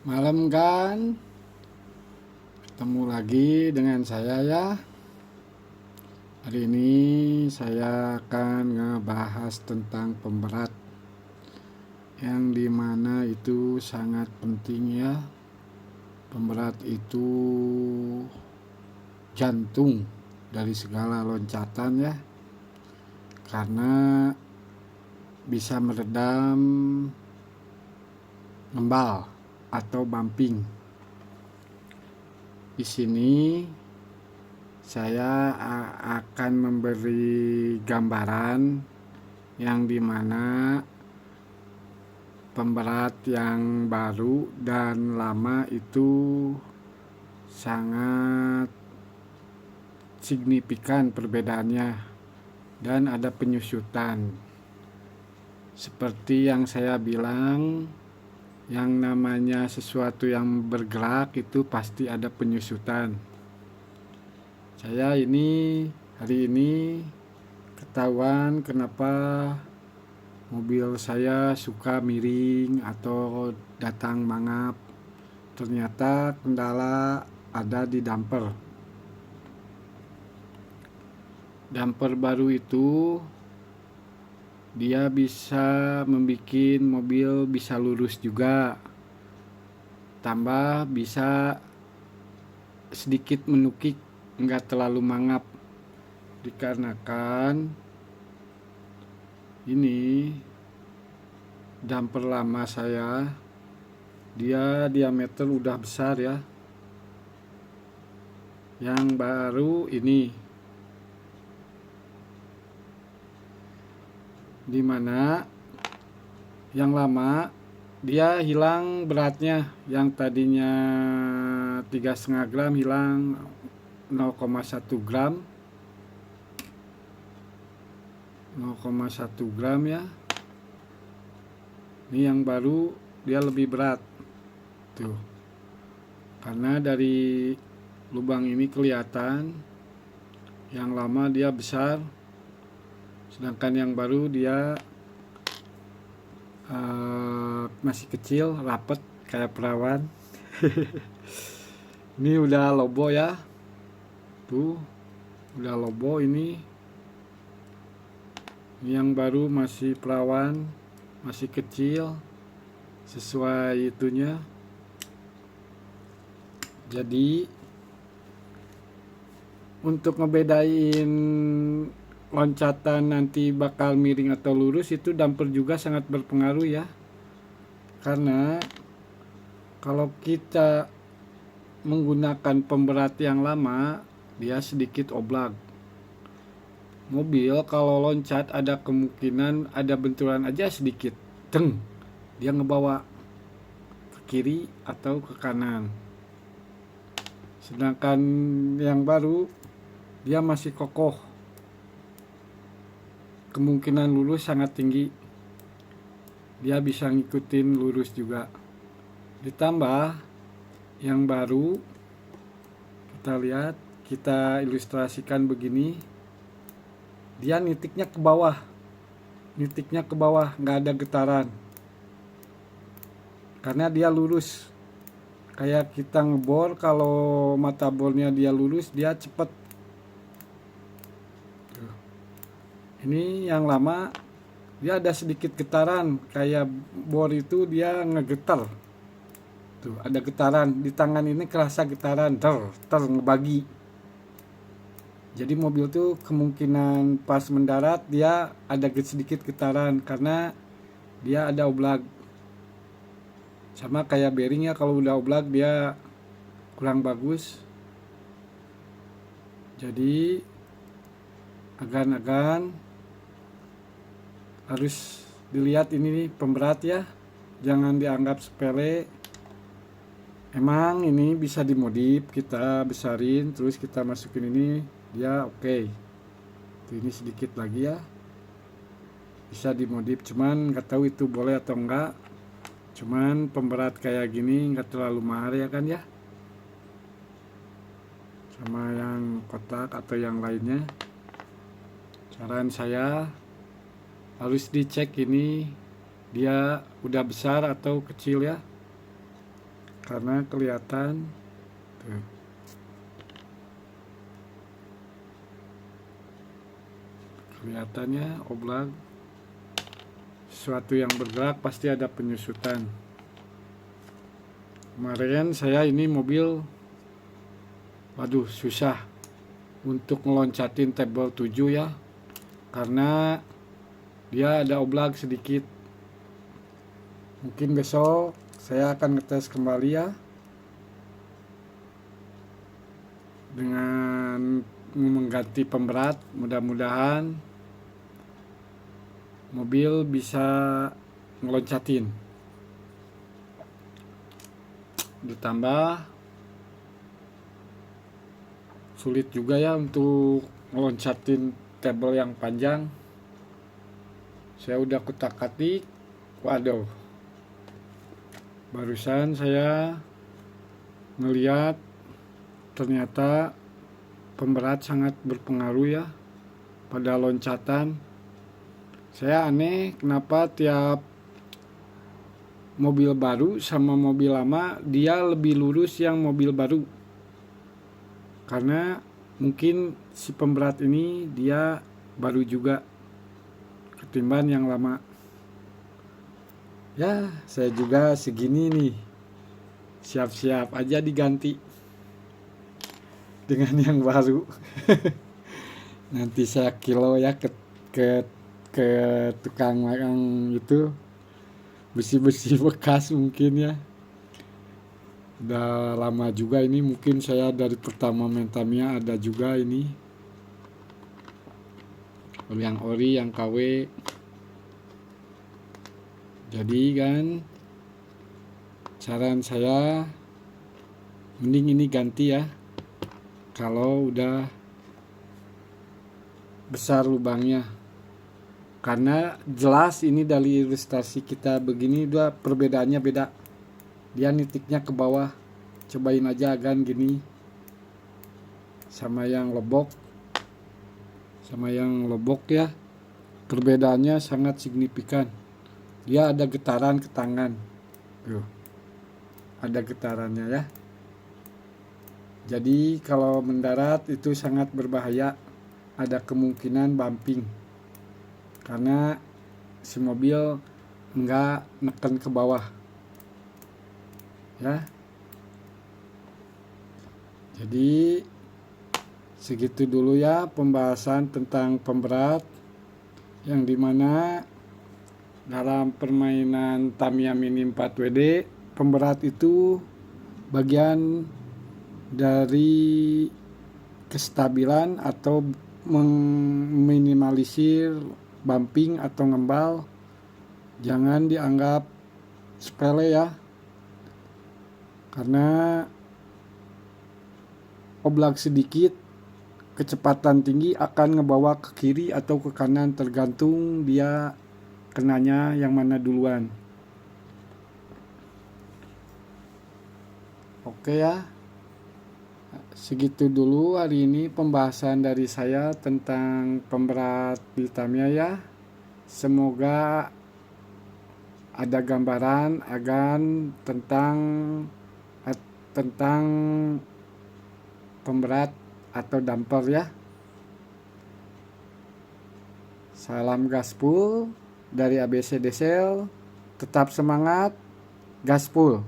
Malam kan, ketemu lagi dengan saya ya. Hari ini saya akan ngebahas tentang pemberat yang dimana itu sangat penting ya. Pemberat itu jantung dari segala loncatan ya, karena bisa meredam ngembal atau bumping. Di sini saya akan memberi gambaran yang dimana pemberat yang baru dan lama itu sangat signifikan perbedaannya, dan ada penyusutan. Seperti yang saya bilang, yang namanya sesuatu yang bergerak itu pasti ada penyusutan. Saya hari ini ketahuan kenapa mobil saya suka miring atau datang mangap. Ternyata kendala ada di damper. Damper baru itu dia bisa membuat mobil bisa lurus juga, tambah bisa sedikit menukik, enggak terlalu mangap, dikarenakan ini damper lama saya, dia diameter udah besar ya. Yang baru ini dimana yang lama dia hilang beratnya, yang tadinya 3,5 gram hilang 0,1 gram 0,1 gram ya. Ini yang baru dia lebih berat tuh, karena dari lubang ini kelihatan yang lama dia besar, sedangkan yang baru dia masih kecil, rapet kayak perawan. Ini udah lobo ya, tuh udah lobo. Ini yang baru masih perawan, masih kecil sesuai itunya. Jadi untuk ngebedain loncatan nanti bakal miring atau lurus, itu damper juga sangat berpengaruh ya. Karena kalau kita menggunakan pemberat yang lama, dia sedikit oblak. Mobil kalau loncat ada kemungkinan ada benturan aja sedikit, deng, dia ngebawa ke kiri atau ke kanan. Sedangkan yang baru dia masih kokoh, kemungkinan lurus sangat tinggi, dia bisa ngikutin lurus juga. Ditambah yang baru, kita lihat, kita ilustrasikan begini, dia nitiknya ke bawah, nggak ada getaran, karena dia lurus. Kayak kita ngebor, kalau mata bornya dia lurus, dia cepet. Ini yang lama, dia ada sedikit getaran, kayak bor itu dia ngegetar. Tuh, ada getaran di tangan ini, kerasa getaran, ter ngebagi. Jadi mobil tuh kemungkinan pas mendarat dia ada sedikit getaran karena dia ada oblak. Sama kayak bearing ya, kalau udah oblak dia kurang bagus. Jadi agan-agan harus dilihat ini nih, pemberat ya, jangan dianggap sepele. Emang ini bisa dimodif, kita besarin terus kita masukin ini, dia oke. Ini sedikit lagi ya, bisa dimodif, cuman nggak tahu itu boleh atau enggak. Cuman pemberat kayak gini nggak terlalu mahal ya kan ya, sama yang kotak atau yang lainnya. Saran saya harus dicek ini dia udah besar atau kecil ya. karena kelihatan tuh. Kelihatannya oblak, sesuatu yang bergerak pasti ada penyusutan. Kemarin saya ini mobil, waduh susah untuk ngeloncatin table 7 ya, karena dia ada oblak sedikit. Mungkin besok saya akan ngetes kembali ya, dengan mengganti pemberat. Mudah-mudahan mobil bisa ngeloncatin. Ditambah sulit juga ya untuk ngeloncatin table yang panjang. Saya udah kutak-katik, waduh, barusan saya ngeliat ternyata pemberat sangat berpengaruh ya pada loncatan. Saya aneh kenapa tiap mobil baru sama mobil lama dia lebih lurus yang mobil baru, karena mungkin si pemberat ini dia baru juga ketimbang yang lama. Ya saya juga segini nih, siap-siap aja diganti dengan yang baru. Nanti saya kilo ya ke tukang makan itu, besi-besi bekas mungkin ya. Udah lama juga ini, mungkin saya dari pertama main Tamiya ada juga ini, yang ori, yang KW. Jadi kan saran saya mending ini ganti ya, kalau udah besar lubangnya, karena jelas ini dari ilustrasi kita begini udah perbedaannya beda. Dia nitiknya ke bawah, cobain aja kan gini sama yang lebok ya, perbedaannya sangat signifikan. Dia ada getaran ke tangan tuh, ada getarannya ya. Jadi kalau mendarat itu sangat berbahaya, ada kemungkinan bumping karena si mobil enggak neken ke bawah ya. Jadi segitu dulu ya pembahasan tentang pemberat, yang dimana dalam permainan Tamiya Mini 4WD pemberat itu bagian dari kestabilan atau meminimalisir bumping atau ngembal. Jangan dianggap sepele ya, karena oblak sedikit kecepatan tinggi akan ngebawa ke kiri atau ke kanan, tergantung dia kenanya yang mana duluan. Oke ya, segitu dulu hari ini pembahasan dari saya tentang pemberat di Tamiya ya. Semoga ada gambaran agan tentang pemberat atau damper ya. Salam gaspol dari ABC Diesel, tetap semangat, gaspol.